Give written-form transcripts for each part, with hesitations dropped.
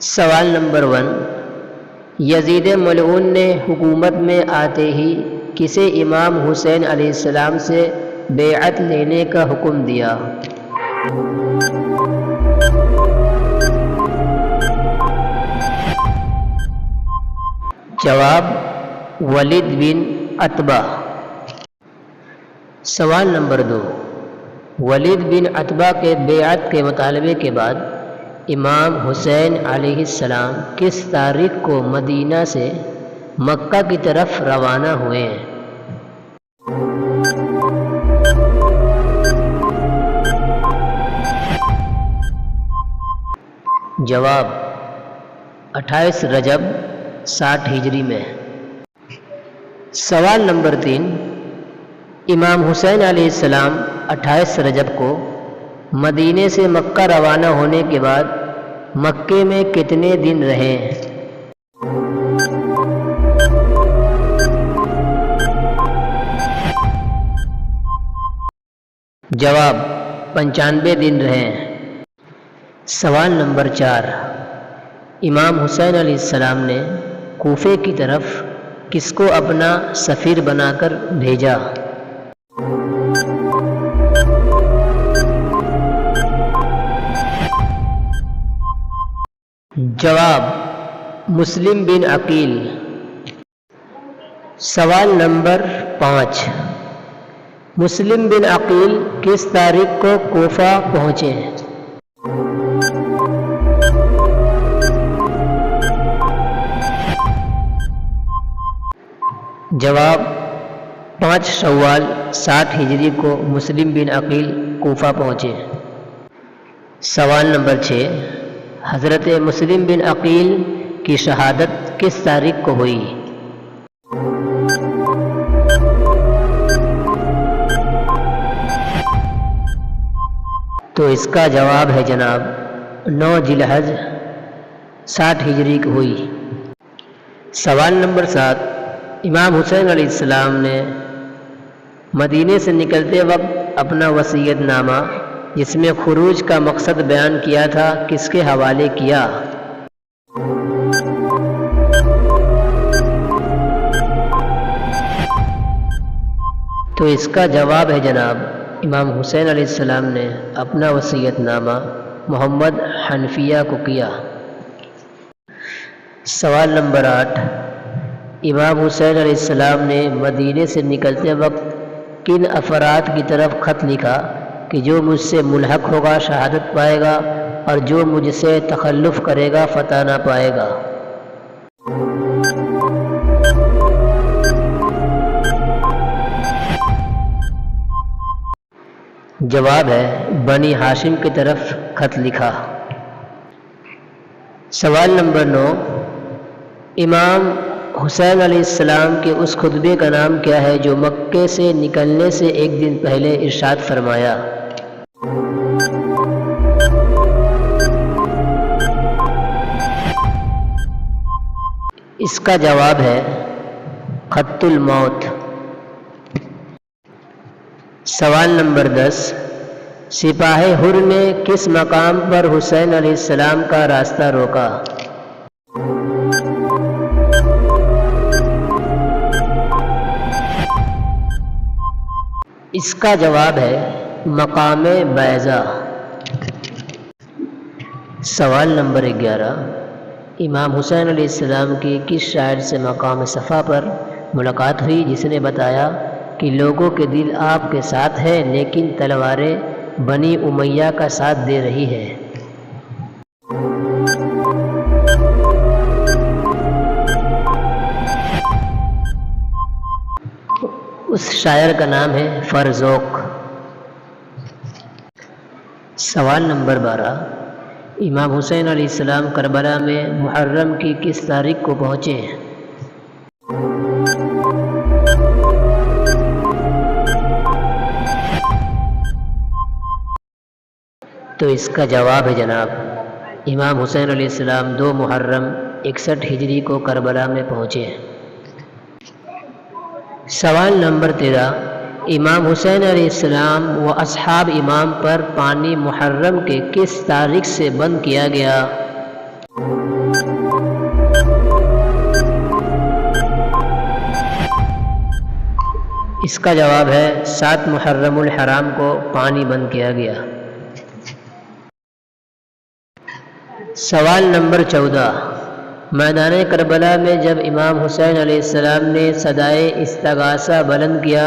سوال نمبر 1، یزید ملعون نے حکومت میں آتے ہی کسے امام حسین علیہ السلام سے بیعت لینے کا حکم دیا؟ جواب: ولید بن عتبہ۔ سوال نمبر 2، ولید بن عتبہ کے بیعت کے مطالبے کے بعد امام حسین علیہ السلام کس تاریخ کو مدینہ سے مکہ کی طرف روانہ ہوئے ہیں؟ جواب: 28 رجب 60 ہجری میں۔ سوال نمبر 3، امام حسین علیہ السلام 28 رجب کو مدینے سے مکہ روانہ ہونے کے بعد مکے میں کتنے دن رہے؟ جواب: 95 دن رہے۔ سوال نمبر 4، امام حسین علیہ السلام نے کوفے کی طرف کس کو اپنا سفیر بنا کر بھیجا؟ جواب: مسلم بن عقیل۔ سوال نمبر 5، مسلم بن عقیل کس تاریخ کو کوفہ پہنچے؟ جواب: 5 شوال 60 ہجری کو مسلم بن عقیل کوفہ پہنچے۔ سوال نمبر 6، حضرت مسلم بن عقیل کی شہادت کس تاریخ کو ہوئی؟ تو اس کا جواب ہے جناب 9 ذی الحجہ 60 ہجری کو ہوئی۔ سوال نمبر 7، امام حسین علیہ السلام نے مدینے سے نکلتے وقت اپنا وصیت نامہ جس میں خروج کا مقصد بیان کیا تھا کس کے حوالے کیا؟ تو اس کا جواب ہے جناب امام حسین علیہ السلام نے اپنا وصیت نامہ محمد حنفیہ کو کیا۔ سوال نمبر 8، امام حسین علیہ السلام نے مدینے سے نکلتے وقت کن افراد کی طرف خط لکھا کہ جو مجھ سے ملحق ہوگا شہادت پائے گا اور جو مجھ سے تخلف کرے گا فتح نہ پائے گا؟ جواب ہے بنی ہاشم کی طرف خط لکھا۔ سوال نمبر 9، امام حسین علیہ السلام کے اس خطبے کا نام کیا ہے جو مکے سے نکلنے سے ایک دن پہلے ارشاد فرمایا؟ اس کا جواب ہے خط الموت۔ سوال نمبر 10، سپاہ حر نے کس مقام پر حسین علیہ السلام کا راستہ روکا؟ اس کا جواب ہے مقام بیضا۔ سوال نمبر 11، امام حسین علیہ السلام کی کس شاعر سے مقام صفا پر ملاقات ہوئی جس نے بتایا کہ لوگوں کے دل آپ کے ساتھ ہیں لیکن تلواریں بنی امیہ کا ساتھ دے رہی ہے؟ اس شاعر کا نام ہے فرزوق۔ سوال نمبر 12، امام حسین علیہ السلام کربلا میں محرم کی کس تاریخ کو پہنچے؟ تو اس کا جواب ہے جناب امام حسین علیہ السلام 2 محرم 61 ہجری کو کربلا میں پہنچے۔ سوال نمبر 13، امام حسین علیہ السلام و اصحاب امام پر پانی محرم کے کس تاریخ سے بند کیا گیا؟ اس کا جواب ہے 7 محرم الحرام کو پانی بند کیا گیا۔ سوال نمبر 14، میدان کربلا میں جب امام حسین علیہ السلام نے صدائے استغاثہ بلند کیا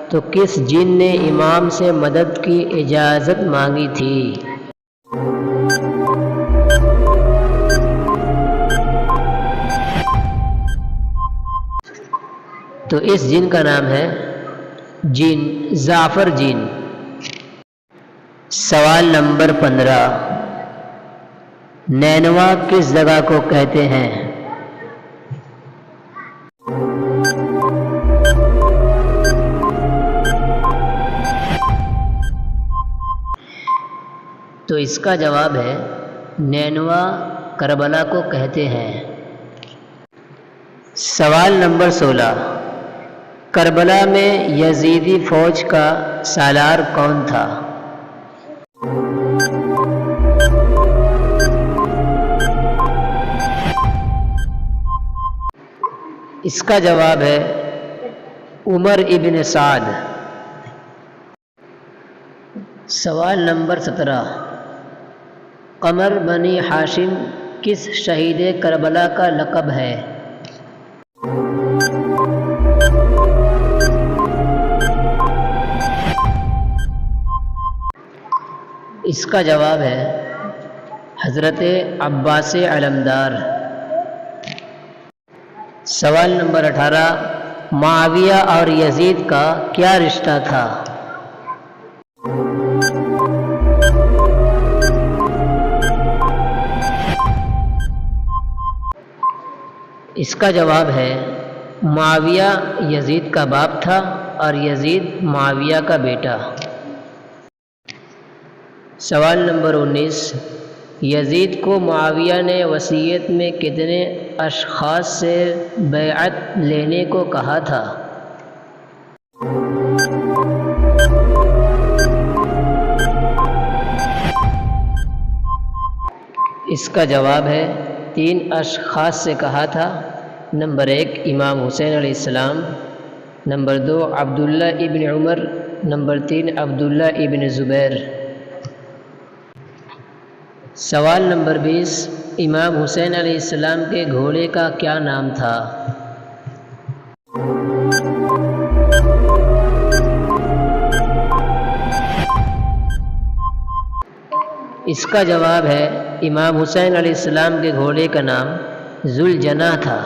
تو کس جن نے امام سے مدد کی اجازت مانگی تھی؟ تو اس جن کا نام ہے جن زعفر جن۔ سوال نمبر 15، نینوا کس جگہ کو کہتے ہیں؟ تو اس کا جواب ہے نینوا کربلا کو کہتے ہیں۔ سوال نمبر 16، کربلا میں یزیدی فوج کا سالار کون تھا؟ اس کا جواب ہے عمر ابن سعد۔ سوال نمبر 17، قمر بنی ہاشم کس شہید کربلا کا لقب ہے؟ اس کا جواب ہے حضرت عباس علمدار۔ سوال نمبر 18، معاویہ اور یزید کا کیا رشتہ تھا؟ اس کا جواب ہے معاویہ یزید کا باپ تھا اور یزید معاویہ کا بیٹا۔ سوال نمبر 19، یزید کو معاویہ نے وصیت میں کتنے اشخاص سے بیعت لینے کو کہا تھا؟ اس کا جواب ہے 3 اشخاص سے کہا تھا۔ نمبر 1 امام حسین علیہ السلام، نمبر 2 عبداللہ ابن عمر، نمبر 3 عبداللہ ابن زبیر۔ سوال نمبر 20، امام حسین علیہ السلام کے گھوڑے کا کیا نام تھا؟ اس کا جواب ہے امام حسین علیہ السلام کے گھوڑے کا نام ذوالجناح تھا۔